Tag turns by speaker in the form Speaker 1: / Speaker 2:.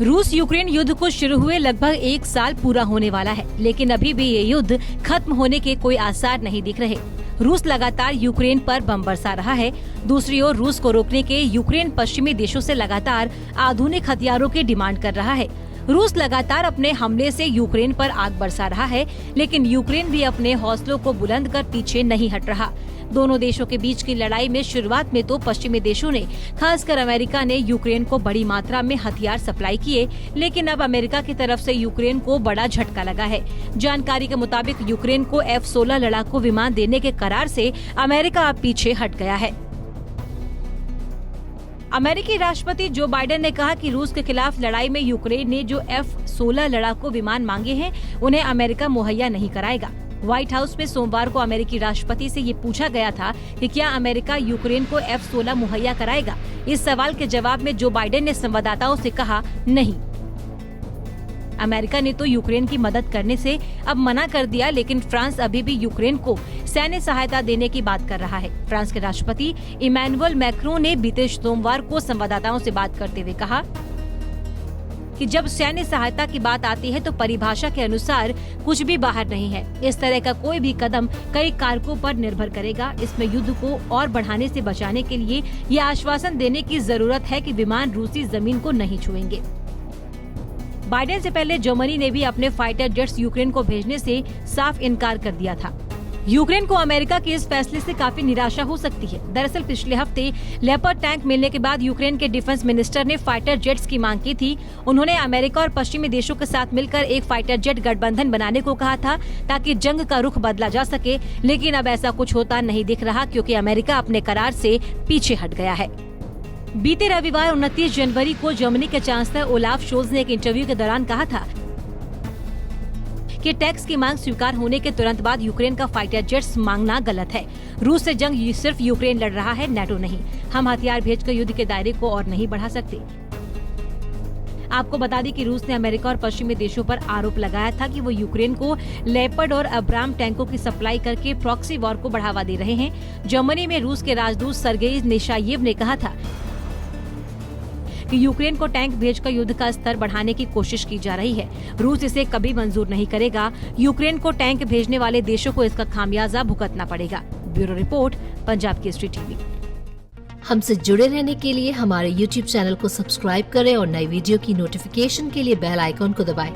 Speaker 1: रूस यूक्रेन युद्ध को शुरू हुए लगभग 1 साल पूरा होने वाला है, लेकिन अभी भी ये युद्ध खत्म होने के कोई आसार नहीं दिख रहे। रूस लगातार यूक्रेन पर बम बरसा रहा है। दूसरी ओर रूस को रोकने के यूक्रेन पश्चिमी देशों से लगातार आधुनिक हथियारों की डिमांड कर रहा है। रूस लगातार अपने हमले से यूक्रेन पर आग बरसा रहा है, लेकिन यूक्रेन भी अपने हौसलों को बुलंद कर पीछे नहीं हट रहा। दोनों देशों के बीच की लड़ाई में शुरुआत में तो पश्चिमी देशों ने, खासकर अमेरिका ने यूक्रेन को बड़ी मात्रा में हथियार सप्लाई किए, लेकिन अब अमेरिका की तरफ से यूक्रेन को बड़ा झटका लगा है। जानकारी के मुताबिक यूक्रेन को F-16 लड़ाकू विमान देने के करार से अमेरिका अब पीछे हट गया है। अमेरिकी राष्ट्रपति जो बाइडेन ने कहा कि रूस के खिलाफ लड़ाई में यूक्रेन ने जो F-16 लड़ाकू विमान मांगे हैं, उन्हें अमेरिका मुहैया नहीं कराएगा। व्हाइट हाउस में सोमवार को अमेरिकी राष्ट्रपति से ये पूछा गया था कि क्या अमेरिका यूक्रेन को F-16 मुहैया कराएगा। इस सवाल के जवाब में जो बाइडेन ने संवाददाताओं से कहा, नहीं। अमेरिका ने तो यूक्रेन की मदद करने से अब मना कर दिया, लेकिन फ्रांस अभी भी यूक्रेन को सैन्य सहायता देने की बात कर रहा है। फ्रांस के राष्ट्रपति इमैनुअल मैक्रों ने बीते सोमवार को संवाददाताओं से बात करते हुए कहा कि जब सैन्य सहायता की बात आती है तो परिभाषा के अनुसार कुछ भी बाहर नहीं है। इस तरह का कोई भी कदम कई कारकों पर निर्भर करेगा। इसमें युद्ध को और बढ़ाने से बचाने के लिए ये आश्वासन देने की जरूरत है कि विमान रूसी जमीन को नहीं छुएंगे। बाइडेन से पहले जर्मनी ने भी अपने फाइटर जेट्स यूक्रेन को भेजने से साफ इनकार कर दिया था। यूक्रेन को अमेरिका के इस फैसले से काफी निराशा हो सकती है। दरअसल पिछले हफ्ते लेपर्ड टैंक मिलने के बाद यूक्रेन के डिफेंस मिनिस्टर ने फाइटर जेट्स की मांग की थी। उन्होंने अमेरिका और पश्चिमी देशों के साथ मिलकर एक फाइटर जेट गठबंधन बनाने को कहा था, ताकि जंग का रुख बदला जा सके, लेकिन अब ऐसा कुछ होता नहीं दिख रहा, क्योंकि अमेरिका अपने करार से पीछे हट गया है। बीते रविवार 29 जनवरी को जर्मनी के चांसलर ओलाफ शोल्ज ने एक इंटरव्यू के दौरान कहा था कि टैक्स की मांग स्वीकार होने के तुरंत बाद यूक्रेन का फाइटर जेट्स मांगना गलत है। रूस से जंग सिर्फ यूक्रेन लड़ रहा है, नेटो नहीं। हम हथियार भेजकर युद्ध के दायरे को और नहीं बढ़ा सकते। आपको बता दें कि रूस ने अमेरिका और पश्चिमी देशों पर आरोप लगाया था कि वो यूक्रेन को लेपर्ड और अब्राम टैंकों की सप्लाई करके प्रॉक्सी वॉर को बढ़ावा दे रहे हैं। जर्मनी में रूस के राजदूत सर्गेई निशायेव ने कहा था कि यूक्रेन को टैंक भेजकर युद्ध का स्तर बढ़ाने की कोशिश की जा रही है। रूस इसे कभी मंजूर नहीं करेगा। यूक्रेन को टैंक भेजने वाले देशों को इसका खामियाजा भुगतना पड़ेगा। Bureau report, Punjab Kesari TV.
Speaker 2: हमसे जुड़े रहने के लिए हमारे YouTube चैनल को सब्सक्राइब करें और नई वीडियो की नोटिफिकेशन के लिए बेल आइकॉन को दबाएं।